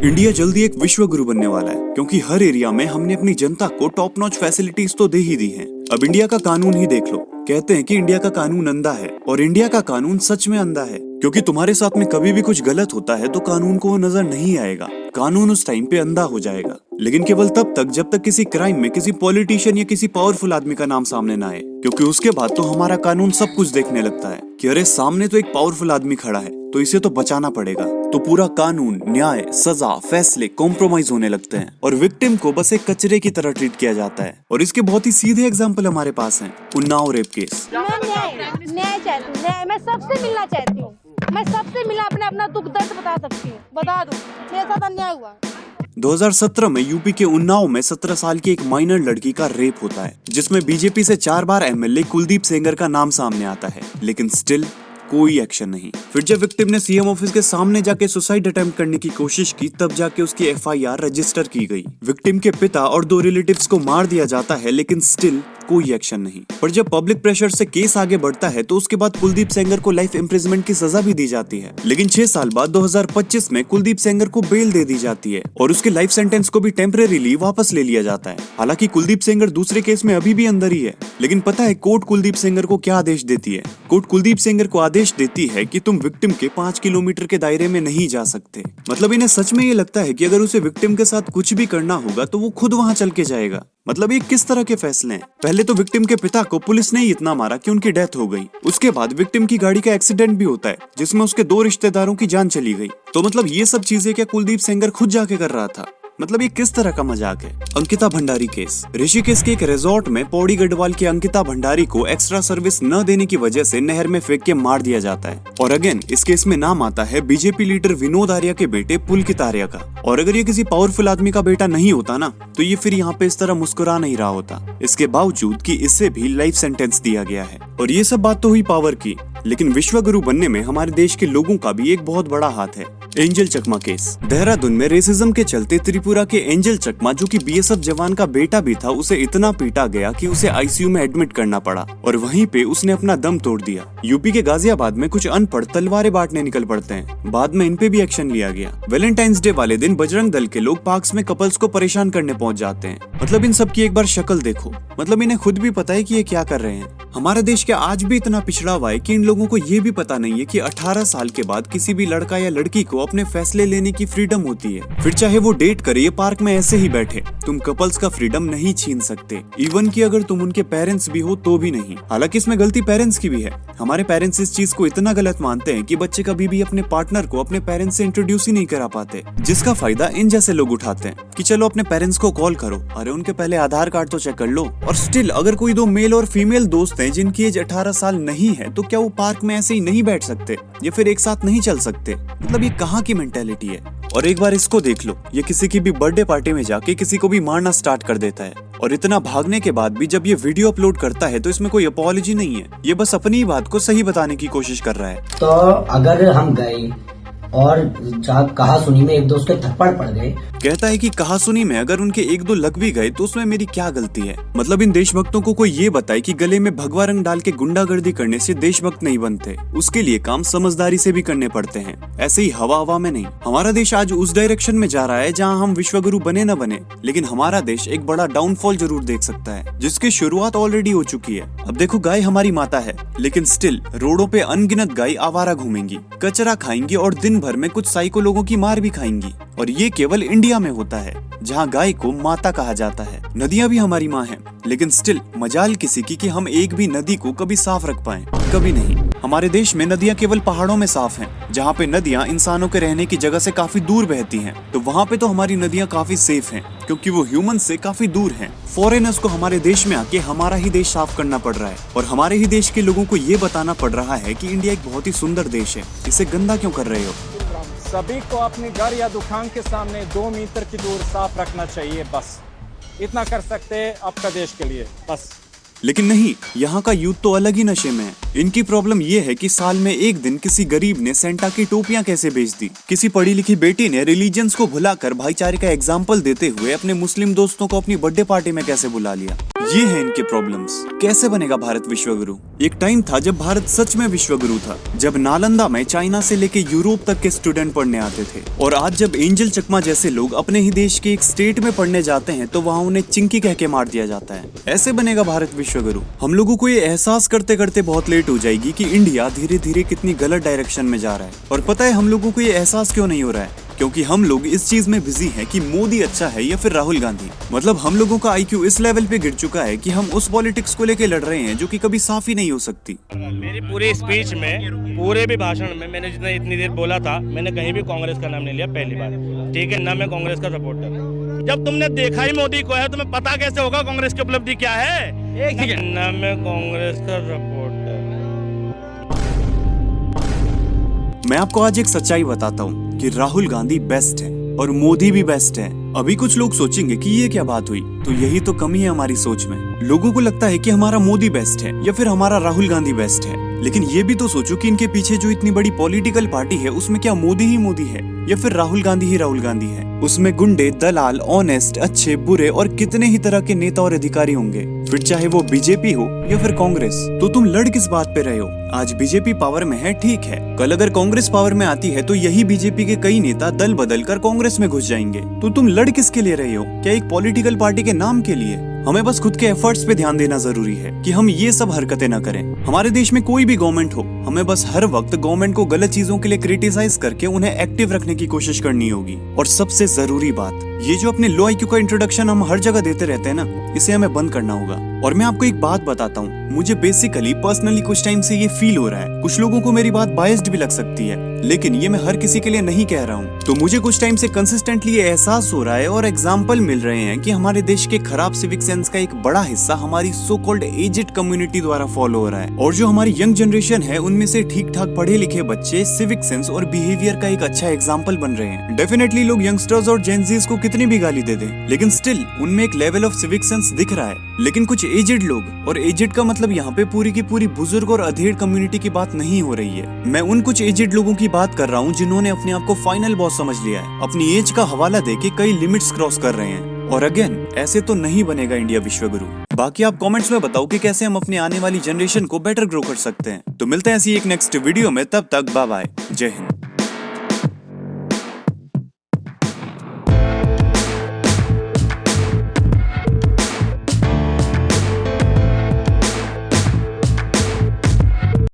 India जल्दी एक विश्व गुरु बनने वाला है, क्योंकि हर एरिया में हमने अपनी जनता को टॉप नॉच फैसिलिटीज तो दे ही दी हैं। अब इंडिया का कानून ही देख लो। कहते हैं कि इंडिया का कानून अंधा है, और इंडिया का कानून सच में अंधा है, क्योंकि तुम्हारे साथ में कभी भी कुछ गलत होता है तो कानून को वो नजर नहीं आएगा। कानून उस टाइम पे अंधा हो जाएगा, लेकिन केवल तब तक जब तक किसी क्राइम में किसी पॉलिटिशियन या किसी पावरफुल आदमी का नाम सामने ना आए, क्योंकि उसके बाद तो हमारा कानून सब कुछ देखने लगता है कि अरे सामने तो एक पावरफुल आदमी खड़ा है, तो इसे तो बचाना पड़ेगा। तो पूरा कानून, न्याय, सजा, फैसले कॉम्प्रोमाइज होने लगते हैं और विक्टिम को बस एक कचरे की तरह ट्रीट किया जाता है। और इसके बहुत ही सीधे एग्जाम्पल हमारे पास हैं। Unnao rape case. मैं न्याय चाहती हूँ, मैं सबसे मिलना चाहती हूँ, मैं सबसे मिला अपना दुख दर्द बता सकती हूँ, बता दूँ मेरे साथ अन्याय हुआ। 2017 में यूपी के उन्नाव में 17 साल की एक माइनर लड़की का रेप होता है, जिसमें बीजेपी से 4 बार एमएलए कुलदीप सेंगर का नाम सामने आता है, लेकिन स्टिल कोई एक्शन नहीं। फिर जब विक्टिम ने सीएम ऑफिस के सामने जाके सुसाइड अटेम्प्ट करने की कोशिश की, तब जाके उसकी एफआईआर रजिस्टर की गई। विक्टिम के पिता और 2 रिलेटिव्स को मार दिया जाता है, लेकिन स्टिल कोई एक्शन नहीं। पर जब पब्लिक प्रेशर से केस आगे बढ़ता है तो उसके बाद कुलदीप सेंगर को लाइफ इम्प्रिजनमेंट की सजा भी दी जाती है, लेकिन 6 साल बाद 2025 में कुलदीप सेंगर को बेल दे दी जाती है और उसके लाइफ सेंटेंस को भी टेम्परेरीली वापस ले लिया जाता है। हालांकि कुलदीप सेंगर दूसरे केस में अभी भी अंदर ही है, लेकिन पता है कोर्ट कुलदीप सेंगर को क्या आदेश देती है? कोर्ट कुलदीप सेंगर को आदेश देती है कि तुम विक्टिम के 5 किलोमीटर के दायरे में नहीं जा सकते। मतलब इन्हें सच में ये लगता है कि अगर उसे विक्टिम के साथ कुछ भी करना होगा तो वो खुद वहां चल के जाएगा। मतलब ये किस तरह के फैसले हैं? पहले तो विक्टिम के पिता को पुलिस ने ही इतना मारा कि उनकी डेथ हो गई। उसके बाद विक्टिम की गाड़ी का एक्सीडेंट भी होता है, जिसमें उसके 2 रिश्तेदारों की जान चली गई। तो मतलब ये सब चीजें क्या कुलदीप सेंगर खुद जाके कर रहा था? मतलब ये किस तरह का मजाक है? अंकिता भंडारी केस। ऋषिकेश के एक रिजॉर्ट में पौड़ी गढ़वाल की अंकिता भंडारी को एक्स्ट्रा सर्विस न देने की वजह से नहर में फेंक के मार दिया जाता है। और अगेन इस केस में नाम आता है बीजेपी लीडर विनोद आर्या के बेटे पुलकित आर्या का। और अगर ये किसी पावरफुल आदमी का बेटा नहीं होता ना, तो ये फिर यहाँ पे इस तरह मुस्कुरा नहीं रहा होता। इसके बावजूद कि इससे भी लाइफ सेंटेंस दिया गया है। और ये सब बात तो हुई पावर की, लेकिन विश्व गुरु बनने में हमारे देश के लोगों का भी एक बहुत बड़ा हाथ है। एंजल चकमा केस। देहरादून में रेसिज्म के चलते त्रिपुरा के एंजल चकमा, जो कि बीएसएफ जवान का बेटा भी था, उसे इतना पीटा गया कि उसे आईसीयू में एडमिट करना पड़ा और वहीं पे उसने अपना दम तोड़ दिया। यूपी के गाजियाबाद में कुछ अनपढ़ तलवारें बांटने निकल पड़ते हैं, बाद में इन पे भी एक्शन लिया गया। वैलेंटाइंस डे वाले दिन बजरंग दल के लोग पार्क्स में कपल्स को परेशान करने पहुंच जाते हैं। मतलब इन सब की एक बार शक्ल देखो। मतलब इन्हें खुद भी पता है कि ये क्या कर रहे हैं। हमारा देश क्या आज भी इतना पिछड़ा हुआ है कि इन लोगों को ये भी पता नहीं है कि 18 साल के बाद किसी भी लड़का या लड़की को अपने फैसले लेने की फ्रीडम होती है। फिर चाहे वो डेट करे या पार्क में ऐसे ही बैठे, तुम कपल्स का फ्रीडम नहीं छीन सकते। इवन कि अगर तुम उनके पेरेंट्स भी हो तो भी नहीं। हालांकि इसमें गलती पेरेंट्स की भी है। हमारे पेरेंट्स इस चीज को इतना गलत मानते हैं कि बच्चे कभी भी अपने पार्टनर को अपने पेरेंट्स से इंट्रोड्यूस ही नहीं करा पाते, जिसका फायदा इन जैसे लोग उठाते हैं कि चलो अपने पेरेंट्स को कॉल करो, अरे उनके पहले आधार कार्ड तो चेक कर लो। और स्टिल अगर कोई 2 मेल और फीमेल दोस्त हैं जिनकी एज 18 साल नहीं है, तो क्या वो पार्क में ऐसे ही नहीं बैठ सकते या फिर एक साथ नहीं चल सकते? मतलब ये कहाँ की मेंटेलिटी है? और एक बार इसको देख लो, ये किसी की भी बर्थडे पार्टी में जाके किसी को भी मारना स्टार्ट कर देता है। और इतना भागने के बाद भी जब ये वीडियो अपलोड करता है तो इसमें कोई अपॉलॉजी नहीं है, ये बस अपनी ही बात को सही बताने की कोशिश कर रहा है। तो अगर हम गए और कहा सुनी में 1-2 उसके थप्पड़ पड़ गए, कहता है कि कहा सुनी में अगर उनके 1-2 लग भी गए तो उसमें मेरी क्या गलती है? मतलब इन देशभक्तों को कोई ये बताए कि गले में भगवा रंग डाल के गुंडागर्दी करने से देशभक्त नहीं बनते, उसके लिए काम समझदारी से भी करने पड़ते हैं, ऐसे ही हवा हवा में नहीं। हमारा देश आज उस डायरेक्शन में जा रहा है जहाँ हम विश्वगुरु बने न बने, लेकिन हमारा देश एक बड़ा डाउनफॉल जरूर देख सकता है, जिसकी शुरुआत ऑलरेडी हो चुकी है। अब देखो, गाय हमारी माता है, लेकिन स्टिल रोडों पे अनगिनत गाय आवारा घूमेंगी, कचरा खाएंगी और दिन भर में कुछ साइको लोगों की मार भी खाएंगी। और ये केवल इंडिया में होता है, जहाँ गाय को माता कहा जाता है। नदियाँ भी हमारी माँ हैं, लेकिन स्टिल मजाल किसी की कि हम एक भी नदी को कभी साफ रख पाएं, कभी नहीं। हमारे देश में नदियाँ केवल पहाड़ों में साफ हैं, जहाँ पे नदियाँ इंसानों के रहने की जगह से काफी दूर बहती हैं। तो वहाँ पे तो हमारी नदियाँ काफी सेफ हैं, क्योंकि वो ह्यूमन से काफी दूर हैं। फॉरेनर्स को हमारे देश में आके हमारा ही देश साफ करना पड़ रहा है, और हमारे ही देश के लोगों को ये बताना पड़ रहा है कि इंडिया एक बहुत ही सुंदर देश है, इसे गंदा क्यों कर रहे हो? सभी को अपने घर या दुकान के सामने 2 मीटर की दूर साफ रखना चाहिए, बस इतना कर सकते हैं आपका देश के लिए, बस। लेकिन नहीं, यहाँ का यूथ तो अलग ही नशे में है। इनकी प्रॉब्लम ये है कि साल में एक दिन किसी गरीब ने सेंटा की टोपियां कैसे बेच दी, किसी पढ़ी लिखी बेटी ने रिलीजन्स को भुलाकर भाईचारे का एग्जाम्पल देते हुए अपने मुस्लिम दोस्तों को अपनी बर्थडे पार्टी में कैसे बुला लिया। ये है इनके प्रॉब्लम्स। कैसे बनेगा भारत विश्व गुरु? एक टाइम था जब भारत सच में विश्वगुरु था, जब नालंदा में चाइना से लेके यूरोप तक के स्टूडेंट पढ़ने आते थे। और आज जब एंजल चकमा जैसे लोग अपने ही देश के एक स्टेट में पढ़ने जाते हैं तो वहाँ उन्हें चिंकी कह के मार दिया जाता है। ऐसे बनेगा भारत विश्वगुरु? हम लोगों को ये एहसास करते करते बहुत लेट हो जाएगी कि इंडिया धीरे धीरे कितनी गलत डायरेक्शन में जा रहा है। और पता है हम लोगों को ये एहसास क्यों नहीं हो रहा है? क्योंकि हम लोग इस चीज में बिजी हैं कि मोदी अच्छा है या फिर राहुल गांधी। मतलब हम लोगों का IQ इस लेवल पे गिर चुका है कि हम उस पॉलिटिक्स को लेके लड़ रहे हैं जो कि कभी साफ ही नहीं हो सकती। मेरी पूरी स्पीच में, पूरे भी भाषण में मैंने जितना इतनी देर बोला था, मैंने कहीं भी कांग्रेस का नाम नहीं लिया पहली बार। ठीक है ना, मैं कांग्रेस का सपोर्टर हूं। जब तुमने देखा ही मोदी को है, तुम्हें पता कैसे होगा कांग्रेस की उपलब्धि क्या है? एक सेकंड ना, मैं कांग्रेस का सपोर्टर। मैं आपको आज एक सच्चाई बताता हूँ कि राहुल गांधी बेस्ट है और मोदी भी बेस्ट है। अभी कुछ लोग सोचेंगे कि ये क्या बात हुई, तो यही तो कमी है हमारी सोच में। लोगों को लगता है कि हमारा मोदी बेस्ट है या फिर हमारा राहुल गांधी बेस्ट है, लेकिन ये भी तो सोचो कि इनके पीछे जो इतनी बड़ी पॉलिटिकल पार्टी है उसमें क्या मोदी ही मोदी है या फिर राहुल गांधी ही राहुल गांधी है? उसमें गुंडे, दलाल, ऑनेस्ट, अच्छे, बुरे और कितने ही तरह के नेता और अधिकारी होंगे, फिर चाहे वो बीजेपी हो या फिर कांग्रेस। तो तुम लड़ किस बात पे रहे हो? आज बीजेपी पावर में है, ठीक है, कल अगर कांग्रेस पावर में आती है तो यही बीजेपी के कई नेता दल बदल कर कांग्रेस में घुस जाएंगे। तो तुम लड़ किसके लिए रहे हो? क्या एक पॉलिटिकल पार्टी के नाम के लिए? हमें बस खुद के एफर्ट्स पे ध्यान देना जरूरी है कि हम ये सब हरकतें न करें। हमारे देश में कोई भी गवर्नमेंट हो, हमें बस हर वक्त गवर्नमेंट को गलत चीजों के लिए क्रिटिसाइज करके उन्हें एक्टिव रखने की कोशिश करनी होगी। और सबसे जरूरी बात, ये जो अपने लो IQ का इंट्रोडक्शन हम हर जगह देते रहते हैं ना, इसे हमें बंद करना होगा। और मैं आपको एक बात बताता हूँ, मुझे बेसिकली पर्सनली कुछ टाइम से ये फील हो रहा है। कुछ लोगों को मेरी बात बायस्ड भी लग सकती है, लेकिन ये मैं हर किसी के लिए नहीं कह रहा हूँ। तो मुझे कुछ टाइम से कंसिस्टेंटली ये एहसास हो रहा है और एग्जाम्पल मिल रहे हैं कि हमारे देश के खराब सिविक सेंस का एक बड़ा हिस्सा हमारी सो कॉल्ड एजेड कम्युनिटी द्वारा फॉलो हो रहा है। और जो हमारी यंग जनरेशन है, उनमें से ठीक ठाक पढ़े लिखे बच्चे सिविक सेंस और बिहेवियर का एक अच्छा एग्जाम्पल बन रहे हैं। डेफिनेटली लोग यंगस्टर्स और जेनजीज को कितनी भी गाली दे दें, लेकिन स्टिल उनमें एक लेवल ऑफ सिविक सेंस दिख रहा है। लेकिन कुछ एजेड लोग, और एजेड का मतलब यहाँ पे पूरी की पूरी बुजुर्ग और अधेड़ कम्युनिटी की बात नहीं हो रही है। मैं उन कुछ एजेड लोगों की बात कर रहा हूँ जिन्होंने अपने आप को फाइनल बॉस समझ लिया है, अपनी एज का हवाला देके कई लिमिट्स क्रॉस कर रहे हैं। और अगेन, ऐसे तो नहीं बनेगा इंडिया विश्वगुरु। बाकी आप कमेंट्स में बताओ कि कैसे हम अपने आने वाली जनरेशन को बेटर ग्रो कर सकते हैं। तो मिलते हैं ऐसी एक नेक्स्ट वीडियो में, तब तक बाय बाय, जय हिंद।